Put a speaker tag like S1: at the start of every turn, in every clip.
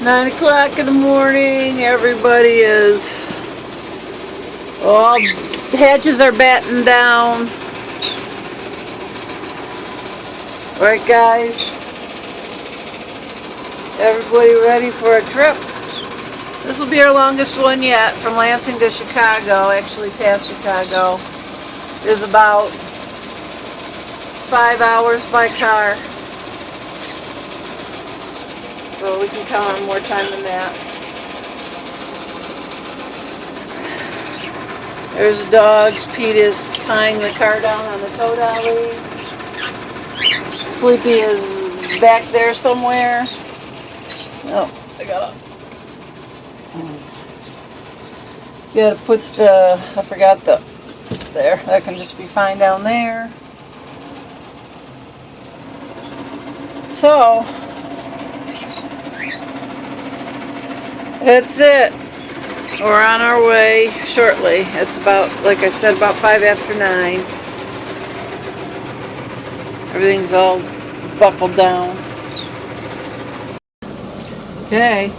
S1: 9 o'clock in the morning, everybody is, all hatches are battened down. Right, guys? Everybody ready for a trip? This will be our longest one yet, from Lansing to Chicago, actually past Chicago. It's about 5 hours by car. So we can count on more time than that. There's the dogs. Pete is tying the car down on the tow dolly. Sleepy is back there somewhere. Oh, gotta put the, I forgot the, there, that can just be fine down there. So, that's it. We're on our way shortly. It's about, like I said, about 5 after 9. Everything's all buckled down. Okay,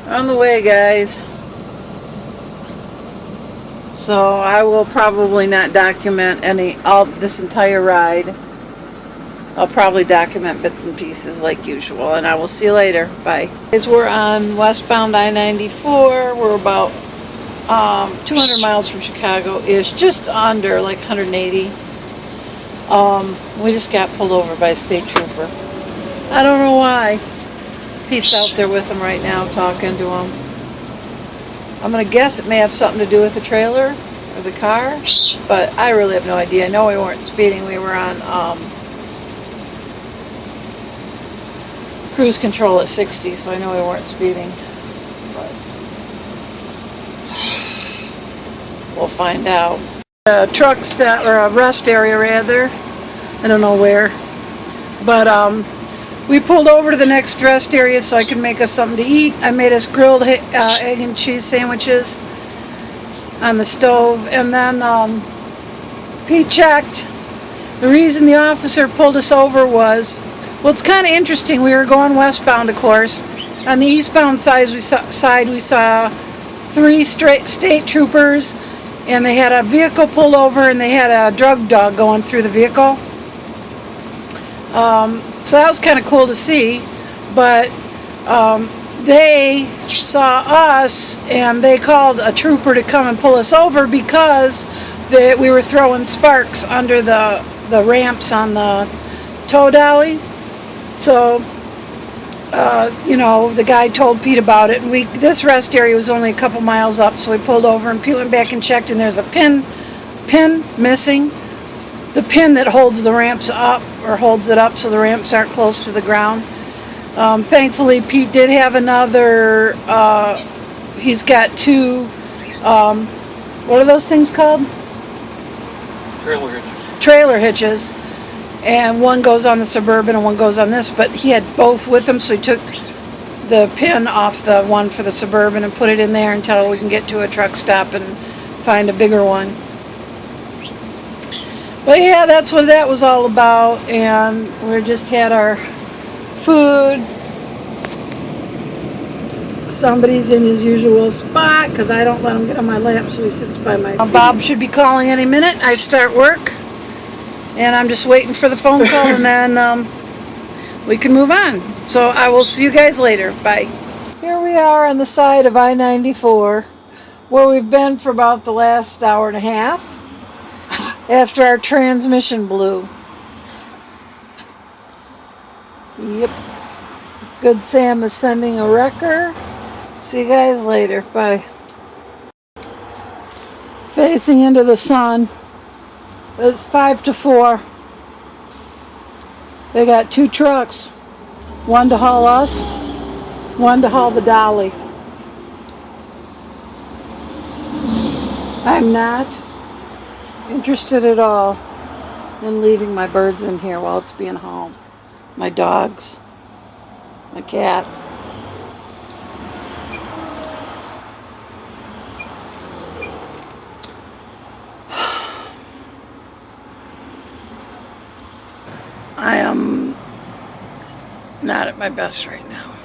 S1: on the way, guys. So I will probably not document this entire ride. I'll probably document bits and pieces like usual, and I will see you later. Bye. As we're on westbound I-94, we're about 200 miles from Chicago-ish, just under, like 180. We just got pulled over by a state trooper. I don't know why. Pete's out there with him right now, talking to him. I'm gonna guess it may have something to do with the trailer or the car, but I really have no idea. I know we weren't speeding. We were on cruise control at 60, so I know we weren't speeding. But we'll find out. A truck stop, or a rest area rather. I don't know where, but we pulled over to the next rest area so I could make us something to eat. I made us grilled egg and cheese sandwiches on the stove, and then Pete checked. The reason the officer pulled us over was, well, it's kind of interesting. We were going westbound, of course. On the eastbound side, we saw 3 state troopers, and they had a vehicle pulled over, and they had a drug dog going through the vehicle. So that was kind of cool to see, but they saw us and they called a trooper to come and pull us over because we were throwing sparks under the ramps on the tow dolly. So, the guy told Pete about it, and this rest area was only a couple miles up, so we pulled over, and Pete went back and checked, and there's a pin missing. The pin that holds the ramps up, or holds it up so the ramps aren't close to the ground. Thankfully, Pete did have another, he's got 2, what are those things called?
S2: Trailer hitches.
S1: Trailer hitches. And one goes on the Suburban and one goes on this, but he had both with him, so he took the pin off the one for the Suburban and put it in there until we can get to a truck stop and find a bigger one. But yeah, that's what that was all about, and we just had our food. Somebody's in his usual spot because I don't let him get on my lap, so he sits by my feet. Bob should be calling any minute. I start work, and I'm just waiting for the phone call, and then we can move on. So I will see you guys later. Bye. Here we are on the side of I-94, where we've been for about the last hour and a half. After our transmission blew. Yep. Good Sam is sending a wrecker. See you guys later. Bye. Facing into the sun. It's 5 to 4. They got 2 trucks. One to haul us, one to haul the dolly. I'm not interested at all in leaving my birds in here while it's being hauled. My dogs, my cat. I am not at my best right now.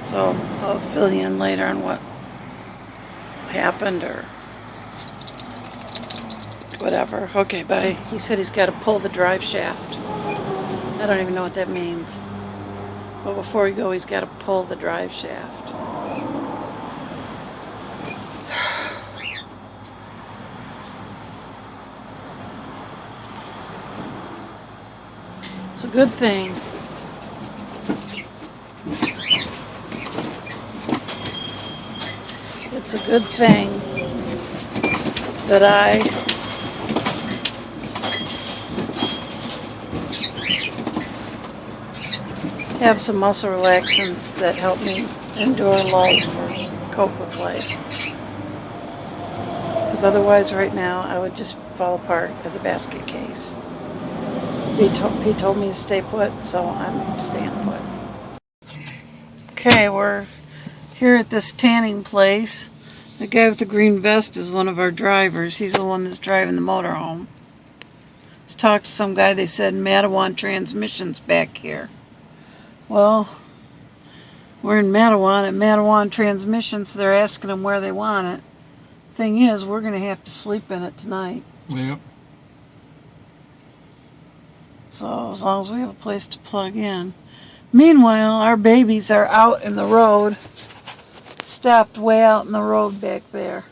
S1: So I'll fill you in later on what happened or whatever. Okay, bye. He said he's got to pull the drive shaft. I don't even know what that means. But before we go, he's got to pull the drive shaft. It's a good thing. It's a good thing that I have some muscle relaxants that help me endure life or cope with life. Because otherwise right now I would just fall apart as a basket case. He told me to stay put, so I'm staying put. Okay, we're here at this tanning place. The guy with the green vest is one of our drivers. He's the one that's driving the motorhome. Just talked to some guy, they said Mattawan Transmission's back here. Well, we're in Mattawan at Mattawan Transmission, so they're asking them where they want it. Thing is, we're going to have to sleep in it tonight.
S2: Yep.
S1: So as long as we have a place to plug in. Meanwhile, our babies are out in the road, stopped way out in the road back there,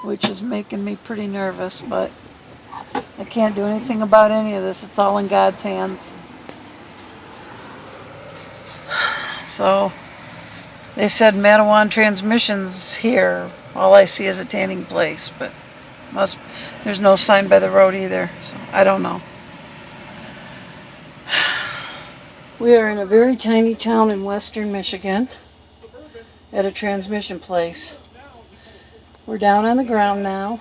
S1: which is making me pretty nervous, but I can't do anything about any of this. It's all in God's hands. So they said Mattawan Transmission's here. All I see is a tanning place, but there's no sign by the road either, so I don't know. We are in a very tiny town in western Michigan at a transmission place. We're down on the ground now.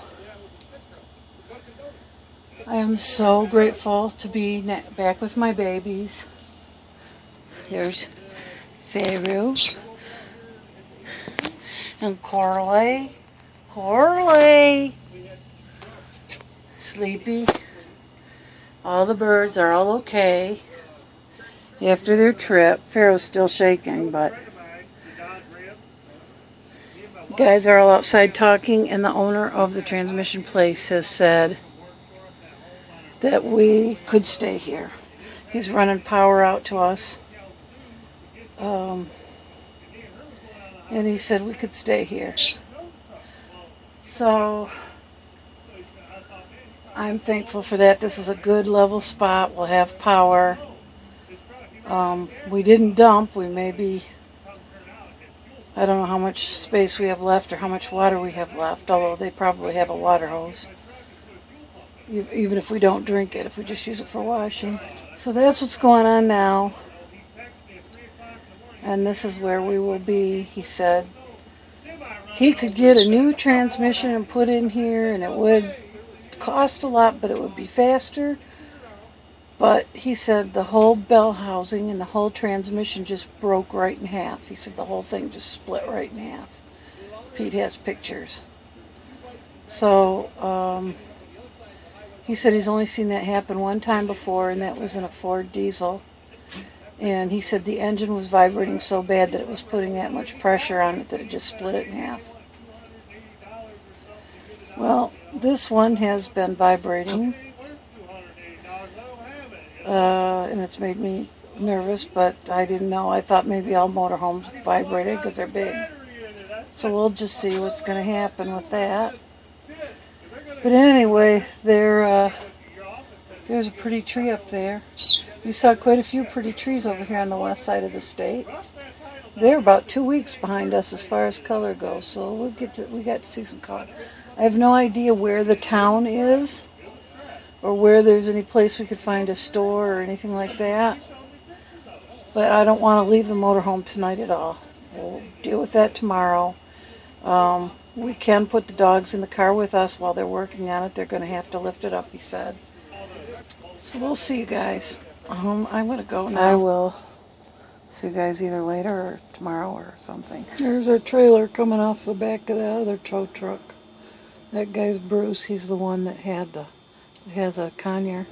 S1: I am so grateful to be back with my babies. There's Pharaoh and Corley. Sleepy. All the birds are all okay after their trip. Pharaoh's still shaking, but the guys are all outside talking, and the owner of the transmission place has said that we could stay here. He's running power out to us. And he said we could stay here. So I'm thankful for that. This is a good level spot. We'll have power. We didn't dump. We maybe, I don't know how much space we have left or how much water we have left, although they probably have a water hose. Even if we don't drink it, if we just use it for washing. So that's what's going on now. And this is where we will be, he said. He could get a new transmission and put in here, and it would cost a lot, but it would be faster. But he said the whole bell housing and the whole transmission just broke right in half. He said the whole thing just split right in half. Pete has pictures. So, he said he's only seen that happen one time before, and that was in a Ford diesel. And he said the engine was vibrating so bad that it was putting that much pressure on it that it just split it in half. Well, this one has been vibrating. And it's made me nervous, but I didn't know. I thought maybe all motorhomes vibrated because they're big. So we'll just see what's going to happen with that. But anyway, there's a pretty tree up there. We saw quite a few pretty trees over here on the west side of the state. They're about 2 weeks behind us as far as color goes, so we got to see some color. I have no idea where the town is, or where there's any place we could find a store or anything like that. But I don't want to leave the motorhome tonight at all. We'll deal with that tomorrow. We can put the dogs in the car with us while they're working on it. They're going to have to lift it up, he said. So we'll see you guys. I'm going to go now. I will see you guys either later or tomorrow or something. There's our trailer coming off the back of the other tow truck. That guy's Bruce. He's the one that has a Conyer.